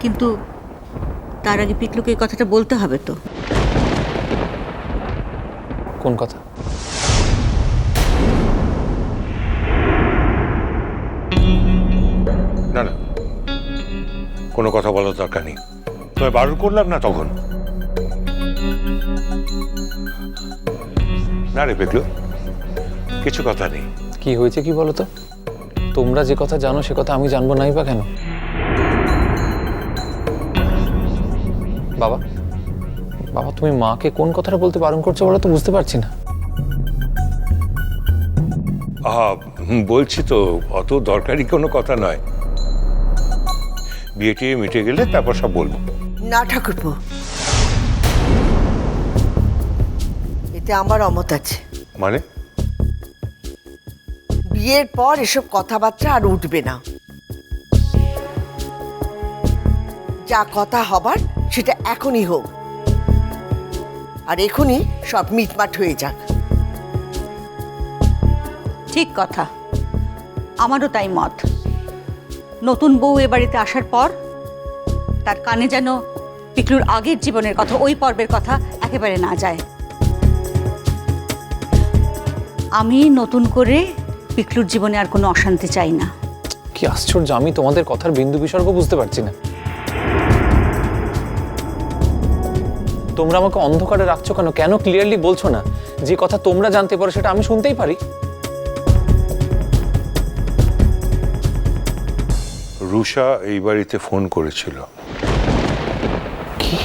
কিন্তু তার আগে পিকলুকে এই কথাটা বলতে হবে তো। কোন কথা? না না, কোনো কথা বলার দরকার নেই। তোমায় বারণ করলাম না তখন? না রে পিকলু, কিছু কথা নেই। কি হয়েছে কি বলো তো? তোমরা যে কথা জানো সে কথা আমি জানবো নাই বা কেন? বাবা, বাবা তুমি মাকে কোন কথাটা বলতে বারণ করছো বলো তো, বুঝতে পারছি না। বলছি তো, অত দরকারি কোনো কথা নয়। বিয়ে টিয়ে মিটে গেলে তারপর সব বলবো। না ঠাকুরপো, এতে আমার অমত আছে। মানে? বিয়ের পর এসব কথাবার্তা আর উঠবে না। যা কথা হবার সেটা এখনই হোক, আর এখনই সব মিটমাট হয়ে যাক। ঠিক কথা, আমারও তাই মত। নতুন বউ এ বাড়িতে আসার পর তার কানে যেন পিকলুর আগের জীবনের কথা, ওই পর্বের কথা একেবারে না যায়। আমি নতুন করে পিকলুর জীবনে আর কোনো অশান্তি চাই না। কি আশ্চর্য, আমি তোমাদের কথার বিন্দু বিসর্গ বুঝতে পারছি না। তোমরা আমাকে অন্ধকারে রাখছো কেন? কেন ক্লিয়ারলি বলছো না? যে কথা তোমরা জানতে পারো সেটা আমি শুনতেই পারি। রুষা এই বাড়িতে ফোন করেছিল। কি?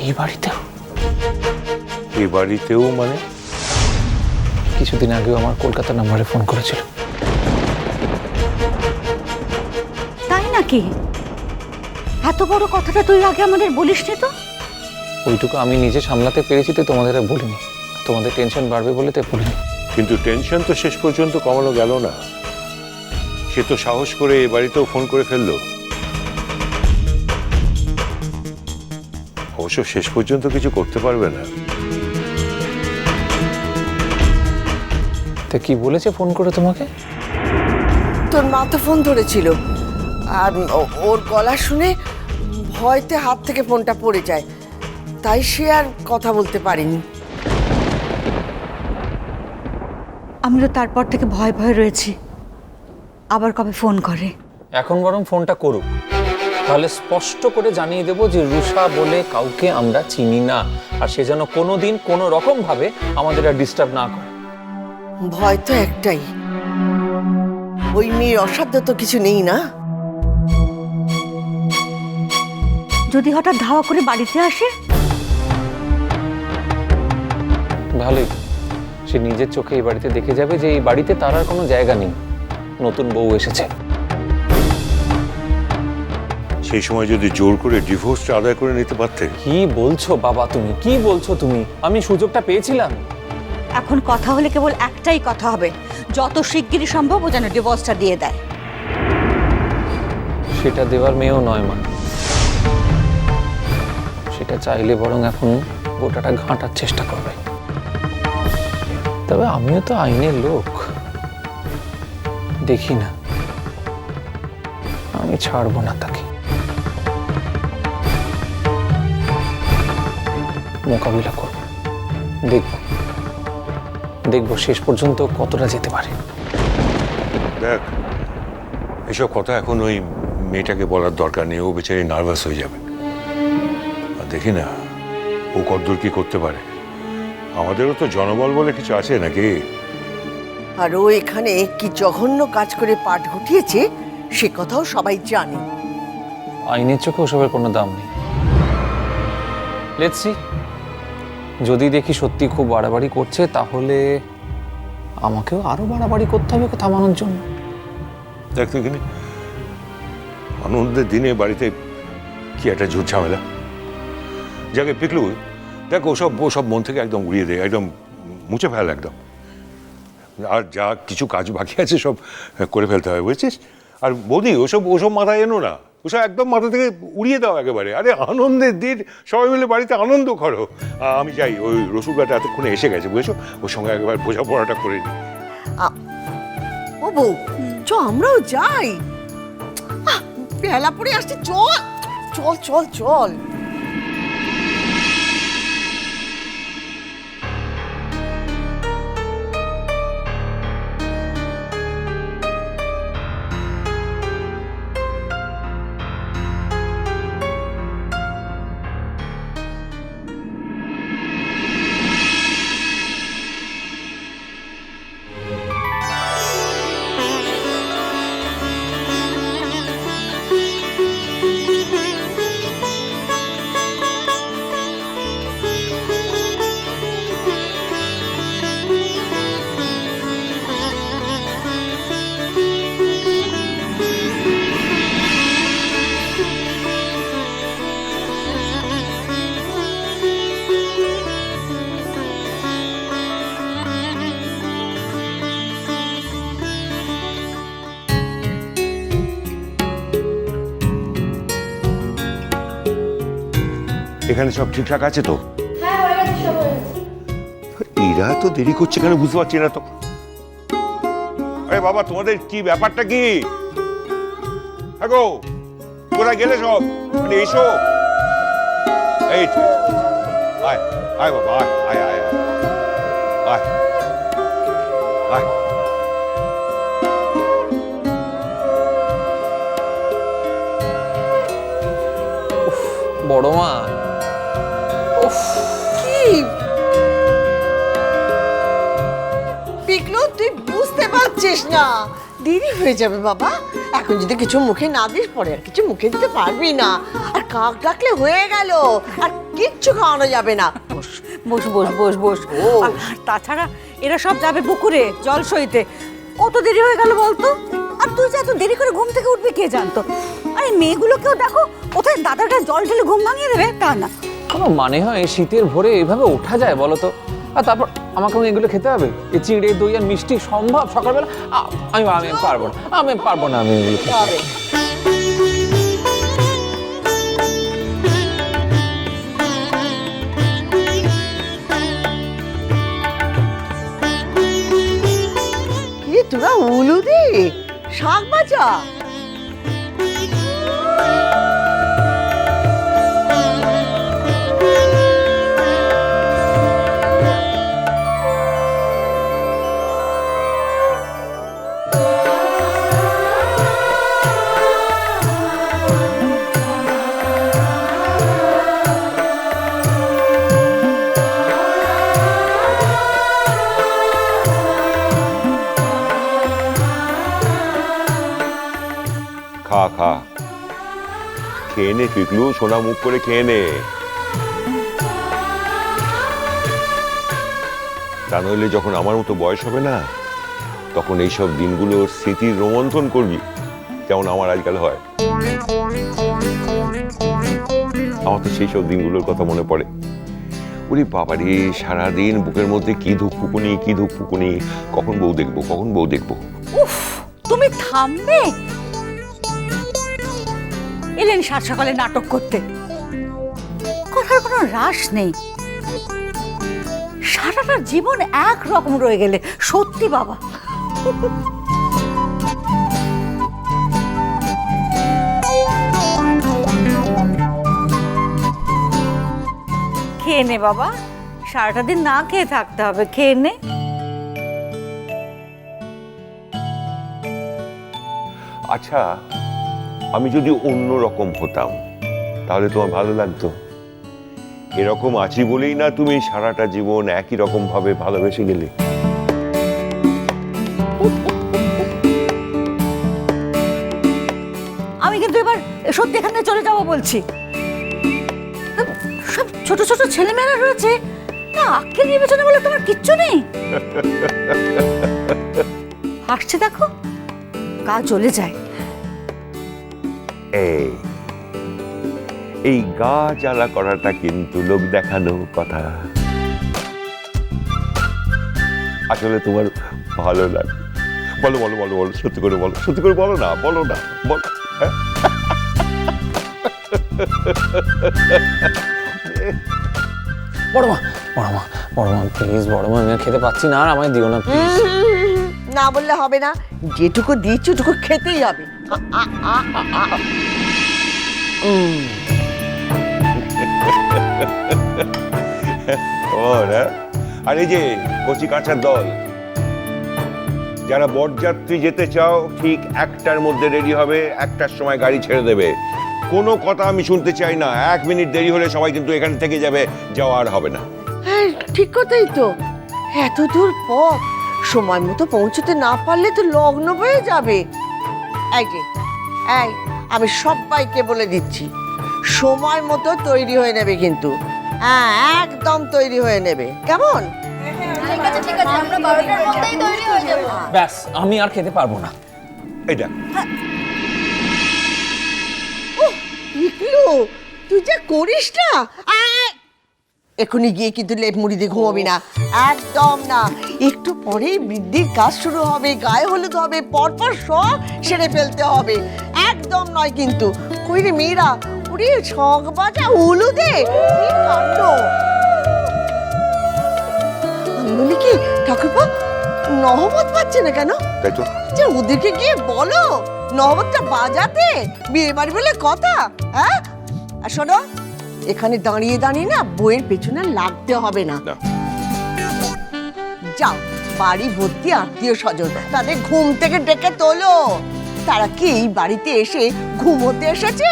এই বাড়িতেও? এই বাড়িতেও মানে? কিছুদিন আগেও আমার কলকাতা নাম্বারে ফোন করেছিল। তাই নাকি? এত বড় কথাটা তুই আগে আমাদের বলিসনি তো। ওইটুকু আমি নিজে সামলাতে পেরেছি তো তোমাদের আর বলিনি। তোমাদের টেনশন বাড়বে বলে তো বলিনি। কিন্তু টেনশন তো শেষ পর্যন্ত কমানো গেল না। সে তো সাহস করে এ বাড়িতেও ফোন করে ফেললো। অবশ্য শেষ পর্যন্ত কিছু করতে পারবে না। তা কি বলেছে ফোন করে তোমাকে? তোর মা তো ফোন ধরেছিল, আর ওর গলা শুনে ভয়তে হাত থেকে ফোনটা পড়ে যায়, তাই সে আর কথা বলতে পারেনি। আমি তো তারপর থেকে ভয় ভয় রয়েছি, আবার কবে ফোন করে। এখন বরং ফোনটা করুক, তাহলে স্পষ্ট করে জানিয়ে দেবো যে রুষা বলে কাউকে আমরা চিনি না, আর সে যেন কোনোদিন কোনো রকম ভাবে আমাদের আর ডিস্টার্ব না করে। ভয় তো একটাই, ওই মেয়ের অসাধ্য তো কিছু নেই না। যদি হঠাৎ ধাওয়া করে বাড়িতে আসে? ভালোই, সে নিজের চোখে এই বাড়িতে দেখে যাবে যে এই বাড়িতে তার আর কোনো জায়গা নেই, নতুন বউ এসেছে। সেই সময় যদি জোর করে ডিভোর্সটা আদায় করে নিতে পারতে। কি বলছো বাবা তুমি, কি বলছো তুমি? আমি সুযোগটা পেয়েছিলাম। এখন কথা হলে কেবল একটাই কথা হবে, যত শিগগিরই সম্ভব ও যেন ডিভোর্সটা দিয়ে দেয়। সেটা দেওয়ার মেয়েও নয় মা, সেটা চাইলে বরং এখন গোটাটা ঘাঁটার চেষ্টা করবে। তবে আমিও তো আইনের লোক, দেখি না, আমি ছাড়বো না তাকে, মোকাবিলা করব, দেখব দেখব শেষ পর্যন্ত কতটা যেতে পারে। দেখ, এসব কথা এখন ওই মেয়েটাকে বলার দরকার নেই, ও বেচারি নার্ভাস হয়ে যাবে। আর দেখি না ও কতদূর কি করতে পারে। আমাদেরও তো জনবল বলে কিছু আছে নাকি? আর ও এখানে কি জঘন্য কাজ করে পাঠ ঘটিয়েছে সে কথাও সবাই জানে। আইনের চোখে ওসবের কোনো দাম নেই। লেটস সি, যদি দেখি সত্যি খুব বাড়াবাড়ি করছে তাহলে আমাকেও আরো বাড়াবাড়ি করতে হবে ওকে থামানোর জন্য। দেখ দেখিনি, আনন্দের দিনে বাড়িতে কি একটা ঝুট ঝামেলা। যাকে পিকলু, দেখ ওসব মন থেকে একদম উড়িয়ে দে, একদম মুছে ফেল একদম। আর যা কিছু কাজ বাকি আছে সব করে ফেলতে হবে, বুঝছিস? আর বৌদি, ওসব মাথায় এনো না, ওসব একদম মাথা থেকে উড়িয়ে দাও একেবারে। আরে আনন্দের দিন, সবাই মিলে বাড়িতে আনন্দ করো। আমি যাই, ওই রসুলগাটা এতক্ষণে এসে গেছে, বুঝেছো? ওর সঙ্গে একবার বোঝাপড়াটা করে নিই। ও বউ, আমরাও যাই। বেলা পড়ে আসছে, চল চল চল চল। এখানে সব ঠিকঠাক আছে তো? হ্যাঁ হয়ে গেছে, সব হয়ে গেছে। এরা তো দেরি করছে কেন বুঝতে পারছি না তো। আরে বাবা, তোমাদের কি ব্যাপারটা কি? হ্যাঁ গো, কোথায় গেলে সব? মানে এসো। এই তো, আয় আয় বাবা, আয় আয় আয় আয় আয়। বড় মা, কি পিকলু, তুই বুঝতে পারছিস না? দেরি হয়ে যাবে বাবা। এখন যদি কিছু মুখে না দিস, পরে আর কিছু মুখে দিতে পারবি না। আর কাক ডাকলে হয়ে গেল, আর কিচ্ছু খাওয়ানো যাবে না। বস বস বস বস বস। আর তাছাড়া এরা সব যাবে পুকুরে জল সইতে। কত দেরি হয়ে গেল বলতো? আর তুই যে এত দেরি করে ঘুম থেকে উঠবি কে জানতো? আরে মেয়েগুলোকেও দেখো, কোথায় দাদাটা জল ঢেলে ঘুম ভাঙিয়ে দেবে তা না। কোনো মানে হয় এই শীতের ভোরে এইভাবে ওঠা যায় বলো তো? আর তারপর আমাকে এগুলো খেতে হবে, এই চিড়ে দই আর মিষ্টি সম্ভব সকালবেলা? আমি আমি পারবো না, আমি পারবো না, আমি এগুলো খেতে হবে। কি তোরা উলুদি শাক ভাজা? খা খা, খেয়ে নে পিকলু, সোনা মুখ করে খেয়ে নে। তা নইলে যখন আমার মতো বয়স হবে না, তখন এইসব দিনগুলোর স্মৃতির রোমন্থন করবি, যেমন আমার আজকাল হয়। আমার তো সেই সব দিনগুলোর কথা মনে পড়ে। ওরে বাবারে, সারাদিন বুকের মধ্যে কি ধুকপুকুনি কি ধুকপুকুনি, কখন বউ দেখবো কখন বউ দেখবো। উফ, তুমি থামবে? এলেন সাত সকালে নাটক করতে, কথার কোনো রাশ নেই। সারাটা জীবন এক রকম রয়ে গেলে সত্যি বাবা। খেয়ে নে বাবা, সারাটা দিন না খেয়ে থাকতে হবে, খেয়ে নে। আচ্ছা, আমি যদি অন্য রকম হতাম তাহলে তোমার ভালো লাগতো? এরকম আছি বলেই না তুমি সারাটা জীবন একই রকম ভাবে ভালোবেসে গেলে। আমি কিন্তু এবার সত্যি এখান থেকে চলে যাবো বলছি। সব ছোট ছোট ছেলেমেয়েরা রয়েছে না, আক্কেল বিবেচনা বলে তোমার কিচ্ছু নেই। হাসছে দেখো, গা জ্বলে যায়। এই গা জ্বালা করাটা কিন্তু লোক দেখানো কথা। আসলে তোমার ভালো লাগে। বলো বলো বলো বলো, সত্যি করে বলো, সত্যি করে বলো না, বলো না, বলো। হ্যাঁ? বড় মা, বড় মা, বড় মা প্লিজ, বড় মা, আমি আর খেতে পাচ্ছি না, আর আমায় দিও না প্লিজ। না বললে হবে না, যেটুকু দিচ্ছি ওটুকু খেতেই হবে। ও না, আর এই যে কচি কাঁচার দল, যারা বরযাত্রী যেতে চাও ঠিক 1টার মধ্যে রেডি হবে, 1টার সময় গাড়ি ছেড়ে দেবে। কোনো কথা আমি শুনতে চাই না, 1 মিনিট দেরি হলে সবাই কিন্তু এখান থেকে যাবে, যাওয়া আর হবে না। হ্যাঁ ঠিক কথাই তো, এত দূর পথ সময় মতো পৌঁছতে না পারলে তো লগ্ন হয়ে যাবে। এই যে এই, আমি সবাইকে বলে দিচ্ছি, সময় মতো তৈরি হয়ে নেবে কিন্তু। হ্যাঁ একদম তৈরি হয়ে নেবে, কেমন? ঠিক আছে ঠিক আছে, আমরা 12টার মধ্যেই তৈরি হয়ে যাব। ব্যাস, আমি আর খেতে পারবো না। এটা পিকলু, তুই যা করিস না, এখনই গিয়ে কিন্তু লেপ মুড়ি দিয়ে ঘুমাবি না, একদম না। একটু পরেই বৃদ্ধির কাজ শুরু হবে, গায়ে হলুদ হবে, পরপর সব সেরে ফেলতে হবে, একদম নয় কিন্তু। কই রে মেয়েরা, ওরে ছক বাজা হলুদে কি কাণ্ড! আমি বলি কি ঠাকুরপো, নহবত পাচ্ছে না কেন? তাই তো। যে ওদেরকে গিয়ে বলো নহবতটা বাজাতে, বিয়ে বাড়ি বলে কথা। হ্যাঁ, আর শোনো, এখানে দাঁড়িয়ে দাঁড়িয়ে না বইয়ের পেছনে লাগতে হবে না। না। যাও, বাড়ি ভর্তি আত্মীয় স্বজন, তাদের ঘুম থেকে ডেকে তোলো। তারা কি এই বাড়িতে এসে ঘুমোতে এসেছে?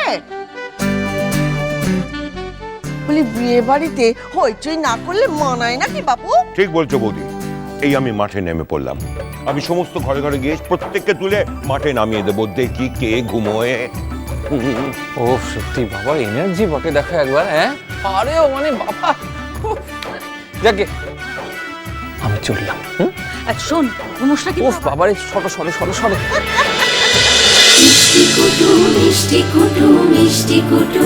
বলি বিয়ে বাড়িতে হইচই না করলে মানায় নাকি বাপু? ঠিক বলছো বৌদি, এই আমি মাঠে নেমে পড়লাম। আমি সমস্ত ঘরে ঘরে গিয়ে প্রত্যেককে তুলে মাঠে নামিয়ে দেবো, দেখি কে ঘুমোয়। ও সত্যি বাবার এনার্জি বটে, দেখো একবার। হ্যাঁ, আরে ও মানে বাবা, যাকে আমি চললাম। শোন, ঘুমোসটা কি? উফ বাবারে, সরো সরো সরো সরো। মিষ্টি কুটু মিষ্টি কুটু মিষ্টি কুটু